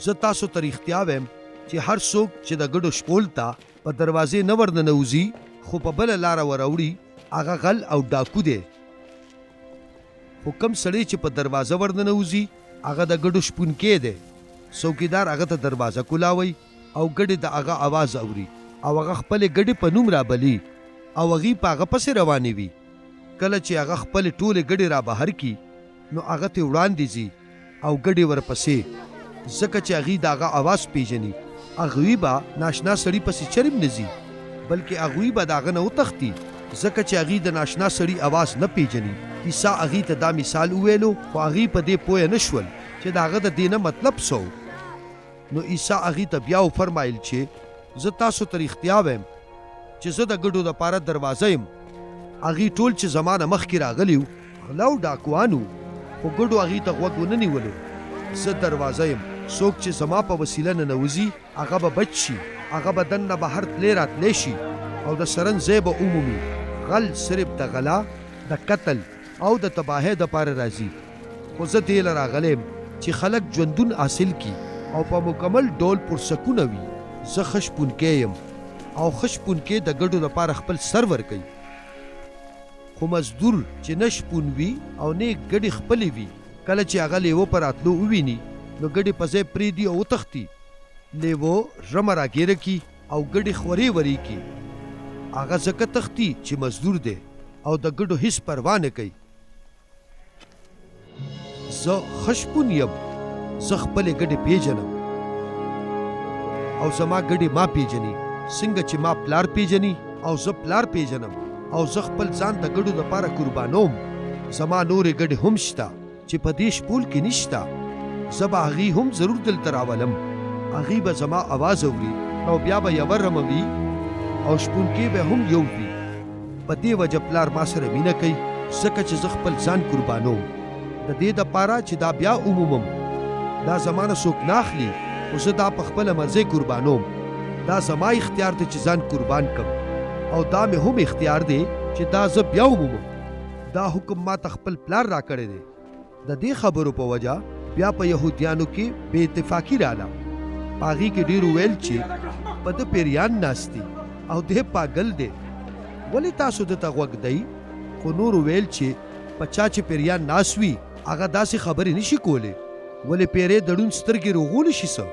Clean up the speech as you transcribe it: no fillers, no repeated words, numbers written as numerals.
زه تاسو ته رښتیا وایم چې هر څوک چې د ګډو شپول ته په دروازې نه ورننوځي خو په بله لاره وراوړي هغه غل او ډاکو دی. خو کم سړی چې په دروازه ورننوځي هغه د ګډو شپونکی دی. څوکیدار هغه ته دروازه کولاوي او ګډې د هغه आवाज اوري او هغه خپلې ګډې په نوم رابلي او هغې په هغه پسې روانې وي. کله چې هغه خپلې ټولې ګډې را بهر کي نو هغه ته وړاندې ځي او ګډې ورپسې، ځکه چې هغې د هغه आवाज پیژني. هغوی به ناشنا سړي پسې چرم نه ځي بلکې هغوی به د هغه نه وتښتي، ځکه چې هغې د ناشنا سړي आवाज نه پیژني. عیسی هغې ته دا مثال وویلو خو هغې په دې پوه نه شول چې د هغه د دې نه مطلب څه. نو عیسی هغې ته بیا وفرمایل چې زه تاسو ته رښتیا وایم چې زه د ګډو دپاره دروازه یم. هغې ټول چې زما نه مخکې راغلي وو غله او ډاکوان وو، خو ګډو هغې ته غوږ ونه نیولو. زه دروازه یم، څوک چې زما په وسیله ننوځي هغه به بچ شي، هغه به دننه بهر تللی راتلی شي او د سرن ځای به ومومي. غل صرف د غلا، د قتل او د تباهۍ دپاره راځي، خو زه دې له راغلی یم چې خلک ژوندون حاصل کي او په مکمل ډول پرسکونه وي. زه ښه شپونکی یم او ښه شپونکی د ګډو دپاره خپل سر ورکوي. خو مزدور چې نه شپون وي او نه یې ګډې خپلې وي، کله چې هغه لیوه په راتلو وویني نو ګډې په ځای پرېږدي او وتښتي. لیوه رمه راګیره کي او ګډې خورې ورې کي. هغه ځکه تښتي چې مزدور دی او د ګډو هیڅ پروا نه کوي. زه ښه شپون یم، زه خپلې ګډې پیژنم او زما ګډې ما پیژني، څنګه چې ما پلار پیژني او زه پلار پیژنم او زه خپل ځان د ګډو دپاره قربانوم. زما نورې ګډې هم شته چې په دې شپول کې نشته. زه به هغې هم ضرور دلته راولم. هغې به زما आवाज اوري او بیا به یوه رمه وي او شپونکی به هم یو وي. په دې وجه پلار ما سره مینه کوي، ځکه چې زه خپل ځان قربانوم د دې دپاره چې دا بیا ومومم. دا زما نه څوک نه اخلي، خو زه دا په خپله مرضۍ قربانوم. دا زما اختیار دی چې ځان قربان کړم او دا مې هم اختیار دی چې دا زه بیا ومومم. دا حکم ما ته خپل پلار را کړی دی. د دې خبرو په وجه بیا په یهودیانو کې بې اتفاقي راله. په هغې کې ډېرو ویل چې په ده پیریان ناست دي او دی پاګل دی، ولې تاسو ده ته غوږ دی؟ خو نورو ویل چې په چا چې پیریان ناست وي هغه داسې خبرې نشي کولی، ولې پیری د ړوند سترګې روغولی شي څه؟